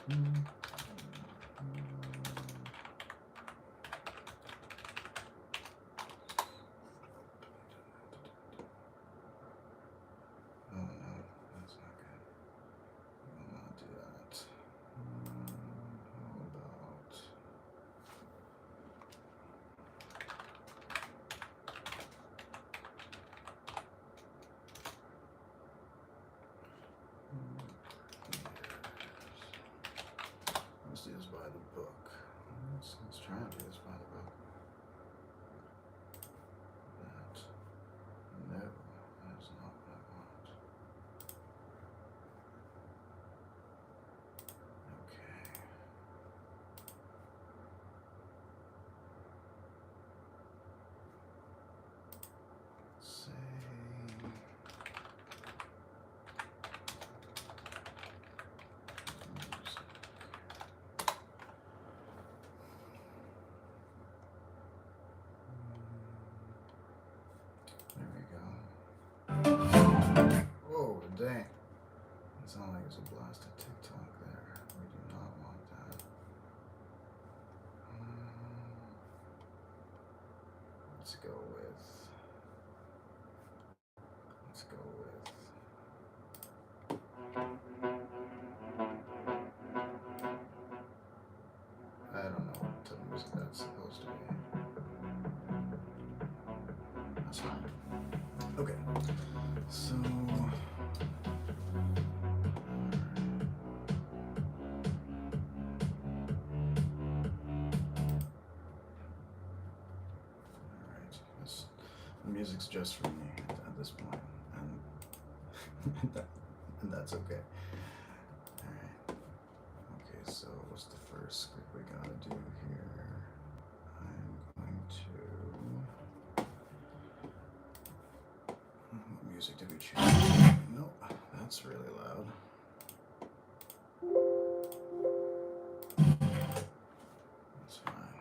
Oh no, that's not good. I will not do that. How about... Let's do this by the book. Let's try and do this by the book. No, that is not what I want. Okay. Say music. There we go. Whoa, dang. It sounded like it's a blasted TikTok there. We do not want that. Let's go with... I don't know what type of music that's supposed to be. That's fine. Okay. So... Alright. The music's just for me at this point. And that's okay. Alright. Okay, so what's the first script we gotta do here? I'm going to... What music did we choose? Nope, that's really loud. That's fine.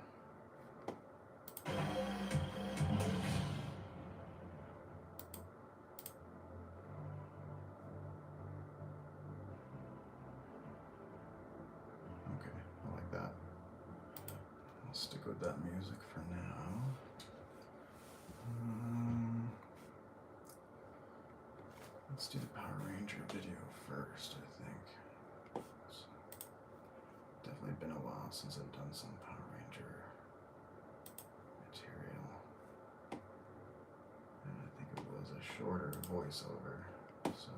Okay, I like that. I'll stick with that music for now. Let's do the Power Ranger video first, I think. It's definitely been a while since I've done some Power Ranger material. And I think it was a shorter voiceover, so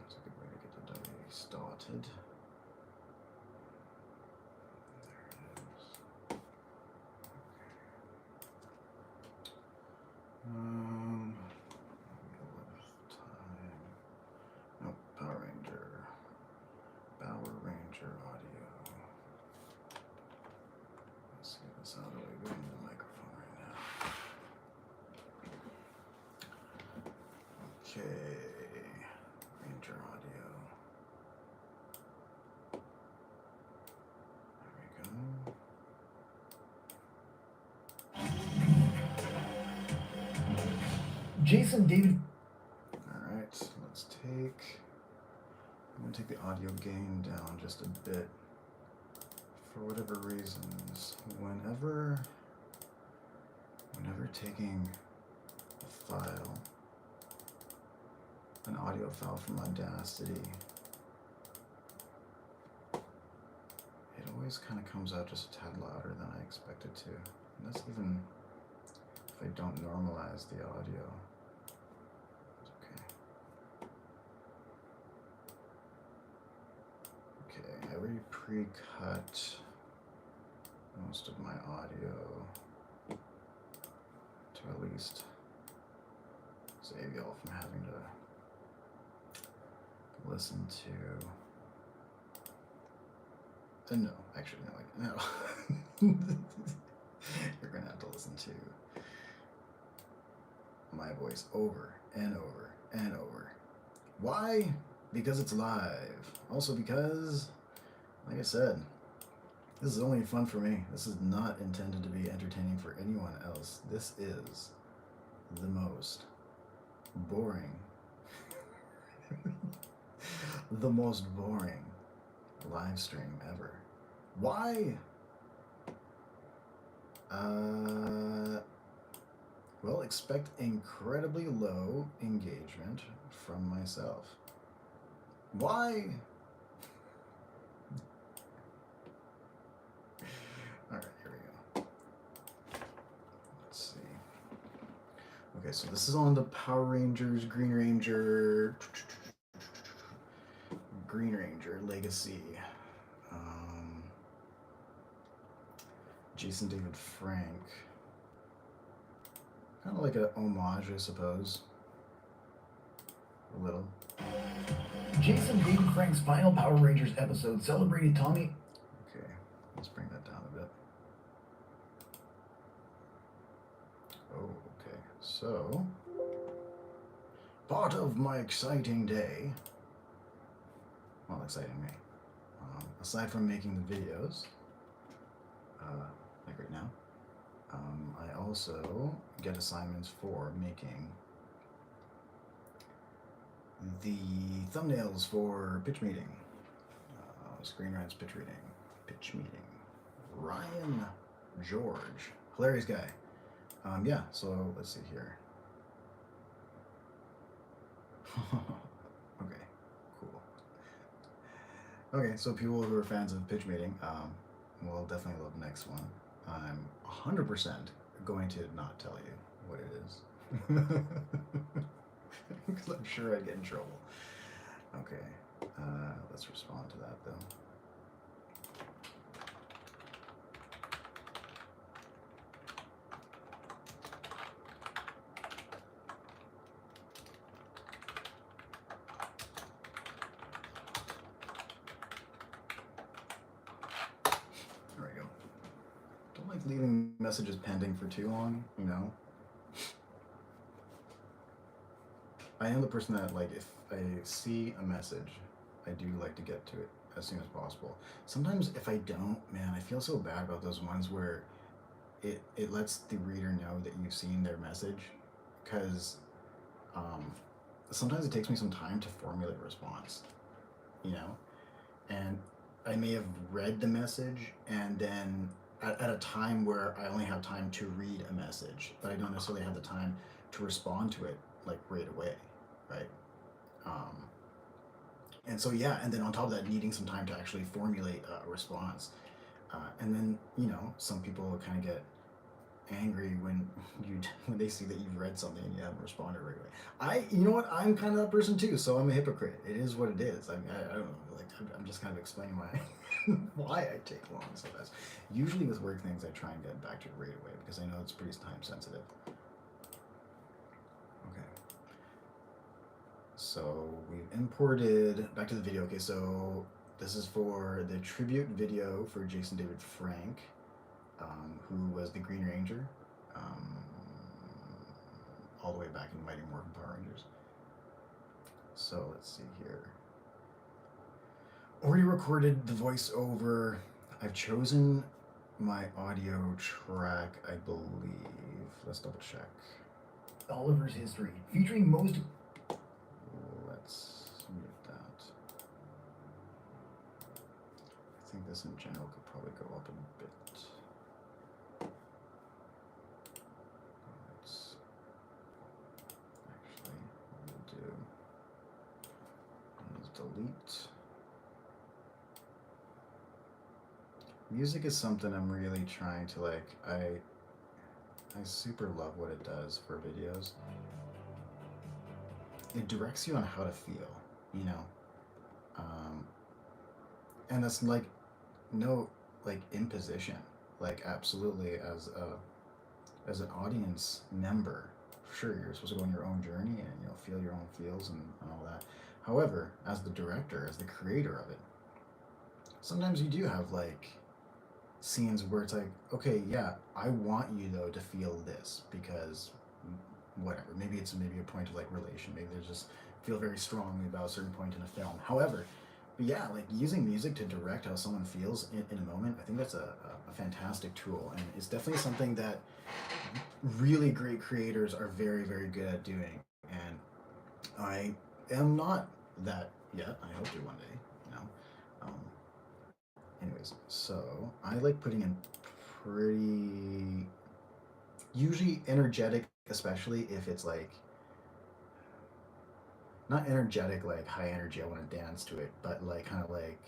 that's a good way to get the W started. There it is. Okay. Nope, Power Ranger audio. Let's get this out of the way. We're in the microphone right now. Okay, Ranger audio. There we go. Jason David. Alright, let's take... I'm going to take the audio gain down just a bit. For whatever reasons, whenever taking a file, an audio file from Audacity, it always kind of comes out just a tad louder than I expect it to. And that's even if I don't normalize the audio. Okay, I already pre-cut most of my audio to at least save y'all from having to listen to... no, actually, no. You're gonna have to listen to my voice over and over and over. Why? Because it's live. Also because, like I said, this is only fun for me. This is not intended to be entertaining for anyone else. This is the most boring, the most boring live stream ever. Why? Well, expect incredibly low engagement from myself. Why? Alright, here we go. Let's see. Okay, so this is on the Power Rangers, Green Ranger Legacy. Jason David Frank. Kind of like an homage, I suppose. A little. Jason David Frank's final Power Rangers episode celebrated Tommy. Okay, let's bring that down a bit. Oh, okay. So, part of my exciting day. Well, exciting me. Aside from making the videos, like right now, I also get assignments for making the thumbnails for pitch meeting. Screen Rant's pitch meeting. Ryan George, hilarious guy. Yeah, so let's see here. Okay, cool. Okay, so people who are fans of pitch meeting will definitely love the next one. I'm 100% going to not tell you what it is. Because I'm sure I'd get in trouble. Okay, let's respond to that though. There we go. Don't like leaving messages pending for too long, you know? I am the person that, like, if I see a message, I do like to get to it as soon as possible. Sometimes if I don't, man, I feel so bad about those ones where it lets the reader know that you've seen their message, because sometimes it takes me some time to formulate a response, you know? And I may have read the message and then at a time where I only have time to read a message, but I don't necessarily have the time to respond to it, like, right away, right? And so, yeah, and then on top of that, needing some time to actually formulate a response. And then, you know, some people kind of get angry when they see that you've read something and you haven't responded right away. You know what? I'm kind of that person too, so I'm a hypocrite. It is what it is. I don't know. Like, I'm just kind of explaining why I take long so fast. Usually with work things, I try and get back to it right away because I know it's pretty time sensitive. Okay. So we've imported back to the video. Okay, so this is for the tribute video for Jason David Frank, who was the Green Ranger, all the way back in Mighty Morphin Power Rangers. So let's see here. Already recorded the voiceover. I've chosen my audio track, I believe. Let's double check. Oliver's History, featuring most... Let's mute that. I think this in general could probably go up a bit. Let's actually, what we'll do is delete. Music is something I'm really trying to, like, I super love what it does for videos. It directs you on how to feel, you know? And that's, like, no, like, imposition. Like, absolutely, as an audience member, sure, you're supposed to go on your own journey and, you know, feel your own feels and all that. However, as the director, as the creator of it, sometimes you do have, like, scenes where it's like, okay, yeah, I want you though to feel this because whatever, maybe it's a point of, like, relation, maybe there's just feel very strongly about a certain point in a film. However, yeah, like, using music to direct how someone feels in a moment, I think that's a fantastic tool, and it's definitely something that really great creators are very, very good at doing. And I am not that yet. I hope to one day, you know. Anyways, so I like putting in pretty, usually energetic, especially if it's like not energetic like high energy. I want to dance to it, but like kind of like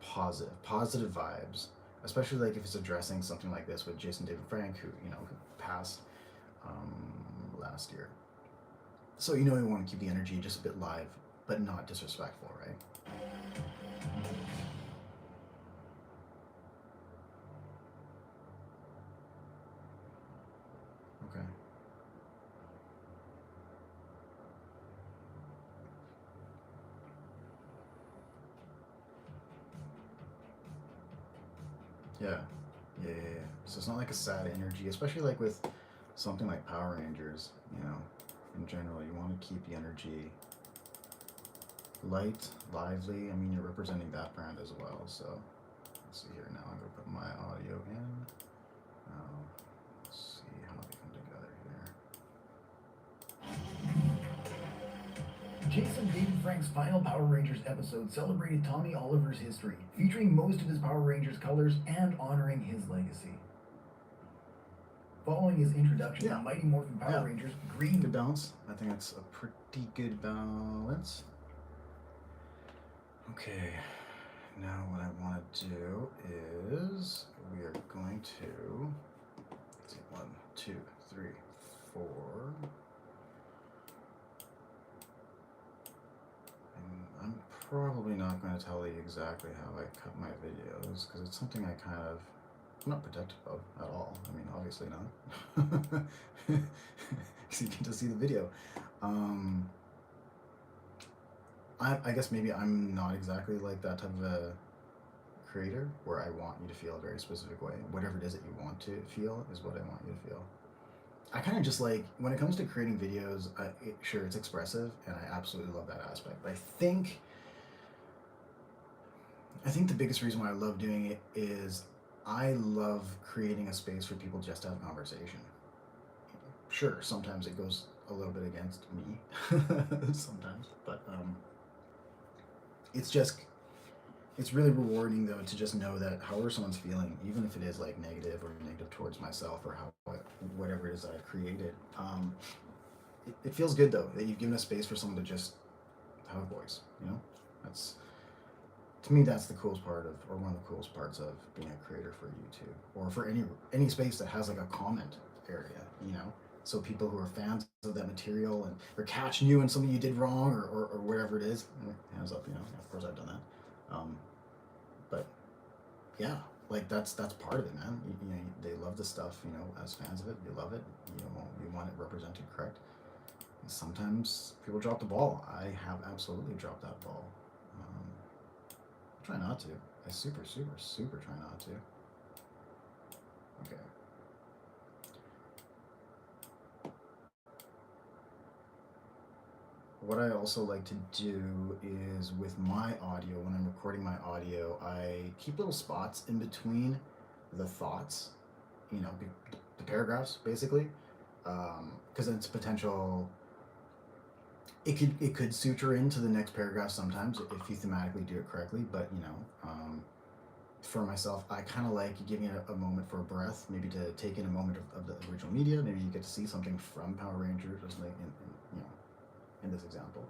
positive vibes. Especially like if it's addressing something like this with Jason David Frank, who passed um, last year. So you want to keep the energy just a bit live, but not disrespectful, right? Okay. Yeah. Yeah. So it's not like a sad energy, especially like with something like Power Rangers. In general, you want to keep the energy light, lively. I mean, you're representing that brand as well. So let's see here. Now I'm gonna put my audio in. Let's see how they come together here. Jason David Frank's final Power Rangers episode celebrated Tommy Oliver's history, featuring most of his Power Rangers colors and honoring his legacy. Following his introduction to Mighty Morphin Power Rangers, Green... Good balance. I think that's a pretty good balance. Okay, now what I want to do is we are going to, let's see, 1, 2, 3, 4. And I'm probably not going to tell you exactly how I cut my videos because it's something I'm not protective of at all. I mean, obviously not. Because you get to see the video. I guess maybe I'm not exactly like that type of a creator where I want you to feel a very specific way. Whatever it is that you want to feel is what I want you to feel. I kind of just like, when it comes to creating videos, sure, it's expressive, and I absolutely love that aspect. But I think the biggest reason why I love doing it is I love creating a space for people just to have a conversation. Sure, sometimes it goes a little bit against me, sometimes, but it's really rewarding though to just know that however someone's feeling, even if it is like negative or negative towards myself or whatever it is that I've created, it feels good though that you've given a space for someone to just have a voice. That's, to me, that's the coolest part of, or one of the coolest parts of being a creator for YouTube or for any space that has like a comment area. So people who are fans of that material and they're catching you in something you did wrong or whatever it is, hands up. Of course I've done that. But yeah, like that's part of it, man. They love the stuff. As fans of it, you love it. You want it represented correct. And sometimes people drop the ball. I have absolutely dropped that ball. I try not to. I super try not to. Okay. What I also like to do is with my audio, when I'm recording my audio, I keep little spots in between the thoughts, the paragraphs basically, because it's potential. It could suture into the next paragraph sometimes if you thematically do it correctly, but for myself, I kind of like giving it a moment for a breath, maybe to take in a moment of the original media. Maybe you get to see something from Power Rangers, or something in this example.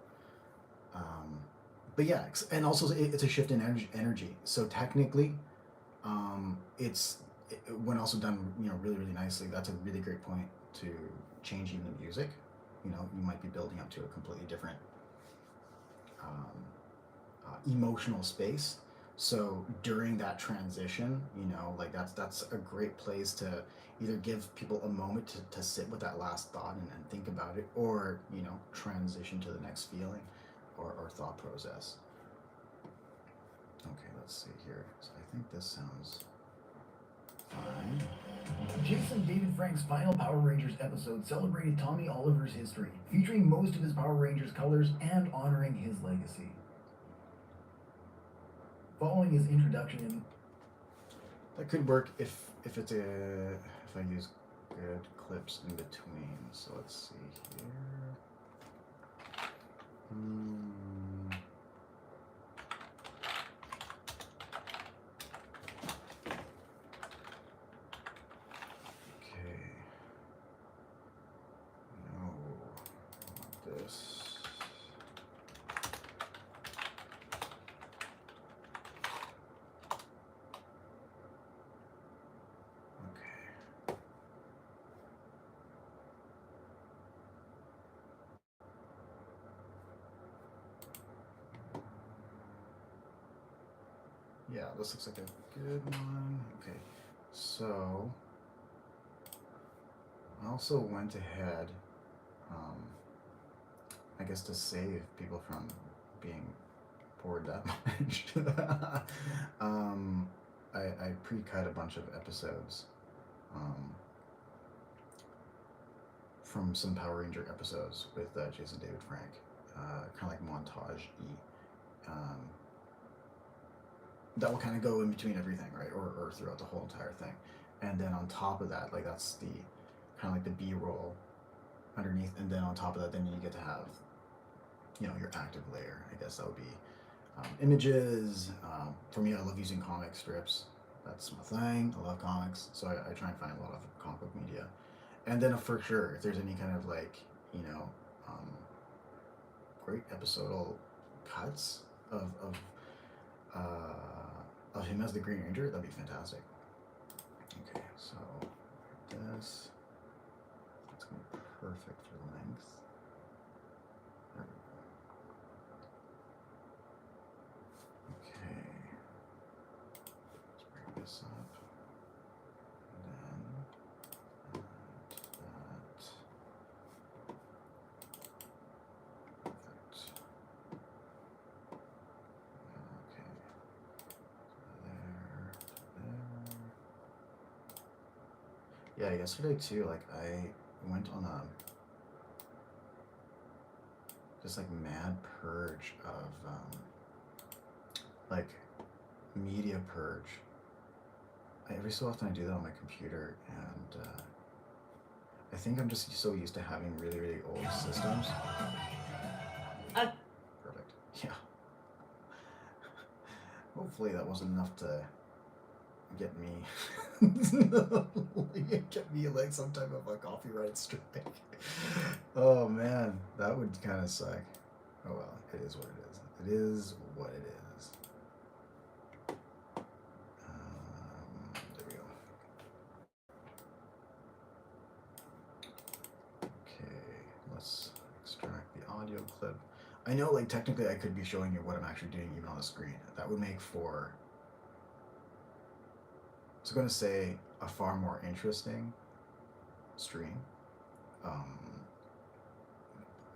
But yeah, and also it's a shift in energy. So technically, when also done, really nicely. That's a really great point to change even the music. You might be building up to a completely different emotional space. So during that transition, like that's a great place to either give people a moment to sit with that last thought and think about it, or transition to the next feeling or thought process. Okay, let's see here. So I think this sounds fine. Jason David Frank's final Power Rangers episode celebrated Tommy Oliver's history, featuring most of his Power Rangers colors and honoring his legacy. Following his introduction in... That could work if I use good clips in between. So let's see here. Yeah, this looks like a good one. Okay, so I also went ahead, um, I guess to save people from being bored that much. um, I pre-cut a bunch of episodes um, from some Power Ranger episodes with Jason David Frank, kind of like montage-y. That will kind of go in between everything, right, or throughout the whole entire thing. And then on top of that, like that's the kind of like the B-roll underneath, and then on top of that, then you get to have, your active layer. I guess that would be images. For me, I love using comic strips. That's my thing. I love comics, so I try and find a lot of comic book media. And then for sure, if there's any kind of like, you know, um, great episodal cuts of him as the Green Ranger, that'd be fantastic. Okay, so this it's gonna be perfect for length. There we go. Okay, let's bring this up, and then that. Perfect. Okay, there. Yeah, yesterday too, like I went on a just like mad purge of like media purge. Every so often I do that on my computer, and I think I'm just so used to having really, really old systems. Perfect. Yeah. Hopefully that wasn't enough to get me get me like some type of a copyright strike. Oh man, that would kind of suck. Oh well, it is what it is. It is what it is. There we go. Okay, let's extract the audio clip. I know, like, technically I could be showing you what I'm actually doing even on the screen. That would make for, I was going to say, a far more interesting stream. Um,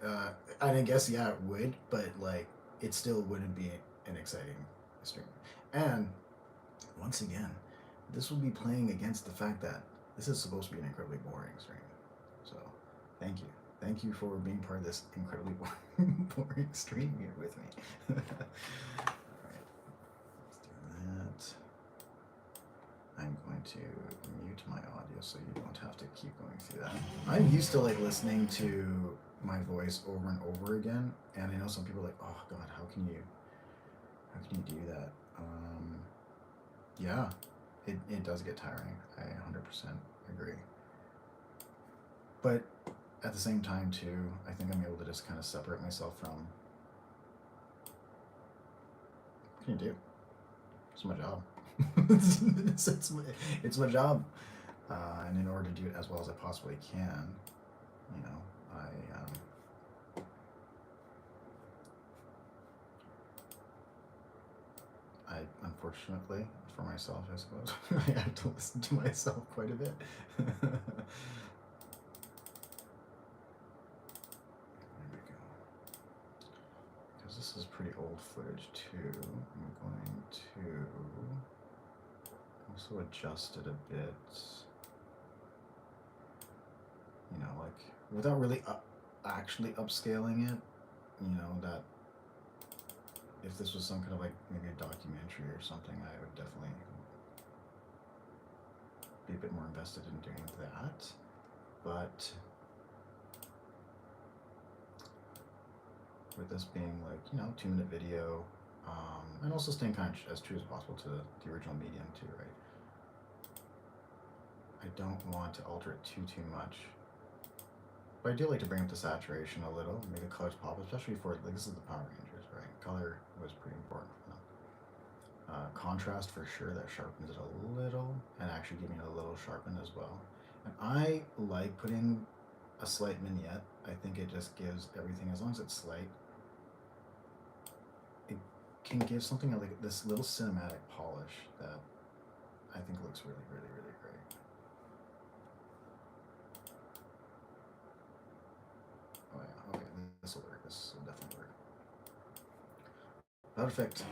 and I guess, yeah, it would, but, like, it still wouldn't be an exciting stream. And, once again, this will be playing against the fact that this is supposed to be an incredibly boring stream. So, thank you. Thank you for being part of this incredibly boring stream here with me. Alright, let's do that. I'm going to mute my audio so you don't have to keep going through that. I'm used to like listening to my voice over and over again, and I know some people are like, oh god, how can you do that? Yeah, it does get tiring. I 100% agree. But at the same time too, I think I'm able to just kind of separate myself from, what can you do? It's my job. it's my job. And in order to do it as well as I possibly can, you know, I unfortunately for myself, I suppose, I have to listen to myself quite a bit. Because this is pretty old footage too. I'm going to also adjust it a bit. You know, like without really actually upscaling it. You know, that if this was some kind of like maybe a documentary or something, I would definitely be a bit more invested in doing that. But with this being like, 2-minute video, and also staying kind of as true as possible to the original medium too, right? I don't want to alter it too much. But I do like to bring up the saturation a little, make the colors pop, especially for, like, this is the Power Rangers, right? Color was pretty important for them. Contrast for sure, that sharpens it a little, and actually giving it a little sharpen as well. And I like putting a slight vignette. I think it just gives everything, as long as it's slight, it can give something like this little cinematic polish that I think looks really, really, really great. Oh yeah, okay, this will work. This will definitely work. Perfect.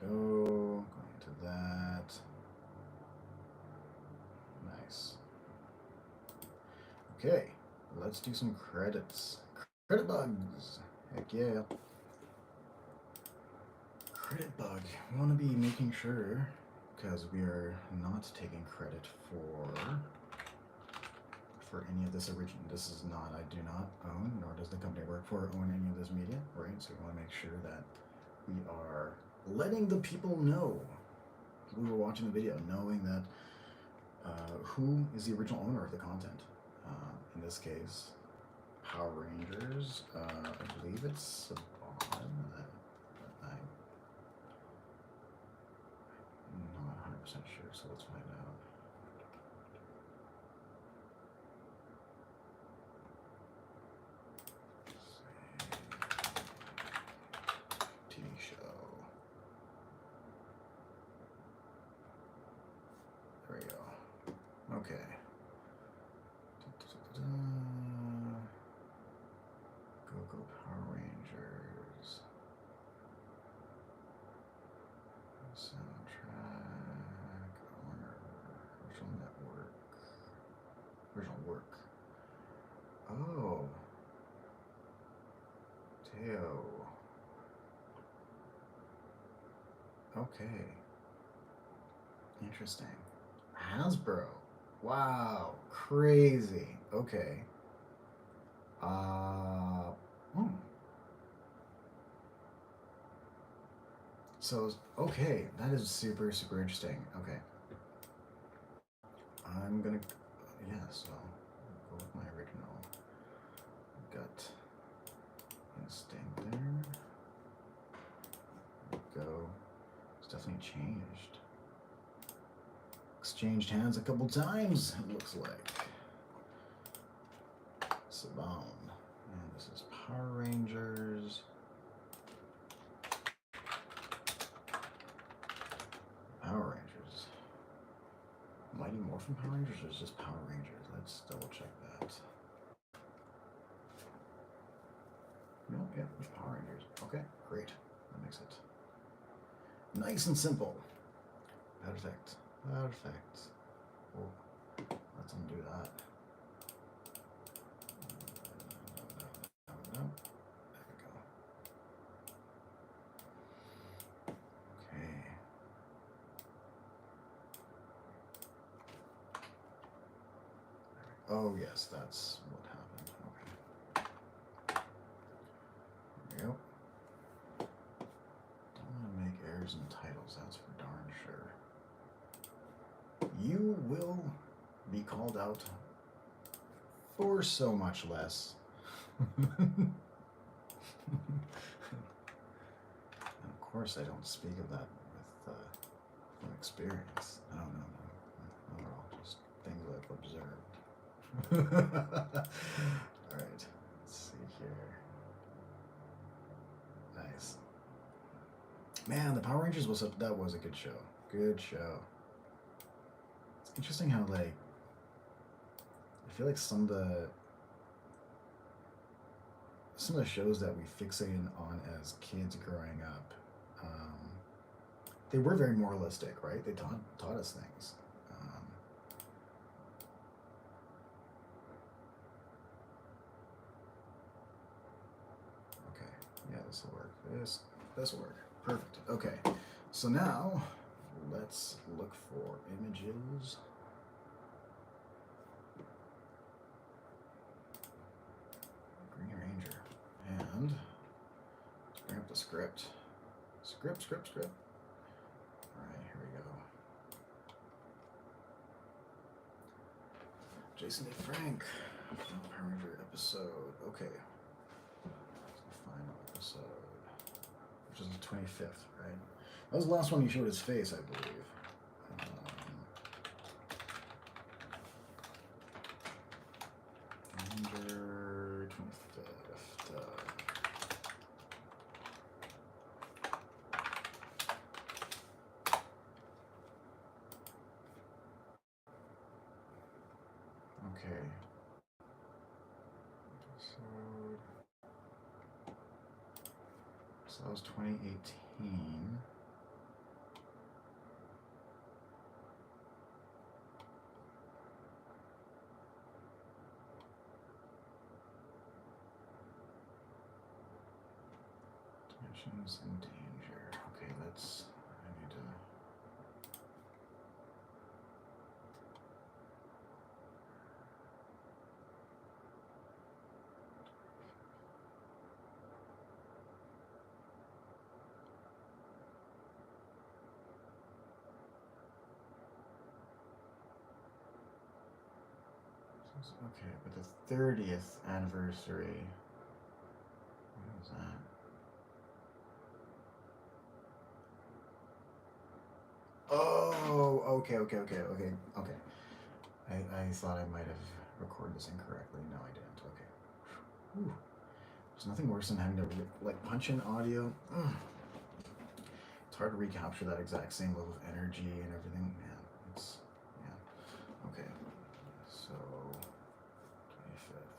There we go. Going to that. Nice. Okay, let's do some credits. Credit bugs. Heck yeah. Credit bug. We want to be making sure, because we are not taking credit for any of this original. This is not, I do not own, nor does the company I work for own any of this media, right? So we want to make sure that we are letting the people know, people who are watching the video, knowing that who is the original owner of the content. In this case, Power Rangers. I believe it's Saban. I'm not 100% sure, so let's find out. TV show. There we go. Okay. Go Power Rangers. Soundtrack. Owner. Original network. Original work. Oh. Teo. Okay. Interesting. Hasbro. Wow. Crazy. Okay. Hmm. So, okay. That is super, super interesting. Okay. I'm gonna, yeah, so go with my original gut instinct there. There we go. It's definitely changed. Exchanged hands a couple times, it looks like. Saban. And this is Power Rangers. Power Rangers. Mighty Morphin Power Rangers or is just Power Rangers? Let's double check that. No, yeah, there's Power Rangers. Okay, great. That makes it nice and simple. Perfect. Perfect. Oh, let's undo that. No. There we go. Okay. Oh yes, that's what happened. Okay. There we go. Don't want to make errors in titles, that's for darn sure. You will be called out for so much less. And of course, I don't speak of that with from experience. No. Those are all just things I've observed. All right, let's see here. Nice. Man, the Power Rangers that was a good show. Good show. It's interesting how like I feel like some of the shows that we fixated on as kids growing up, they were very moralistic, right? They taught us things. Okay, yeah, this will work. This will work. Perfect. Okay, so now let's look for images. Green Ranger. And let's bring up the script. Script. Alright, here we go. Jason A. Frank. Power Ranger episode. Okay. It's the final episode. Which is the 25th, right? That was the last one he showed his face, I believe. Ranger 25th. So that was 2018. Dimensions in danger. Okay, let's. I need to. Okay, but the 30th anniversary. What was that? Oh, okay. I thought I might have recorded this incorrectly. No, I didn't. Okay. Whew. There's nothing worse than having to like punch in audio. It's hard to recapture that exact same level of energy and everything. Man, it's yeah. Okay. So 25th.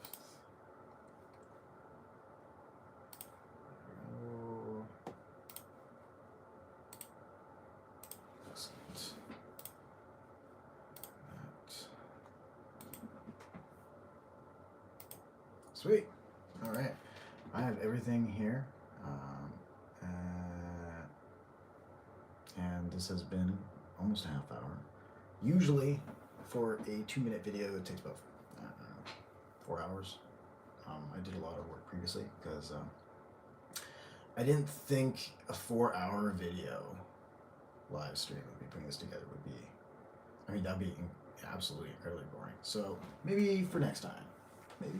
Oh. Excellent. That. Sweet. All right. I have everything here. And this has been almost a half hour. Usually, for a 2-minute video, it takes about 4 hours. I did a lot of work previously because I didn't think a 4-hour video live stream of me putting this together would be. I mean, that'd be absolutely incredibly boring. So maybe for next time. Maybe.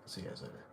See you guys later.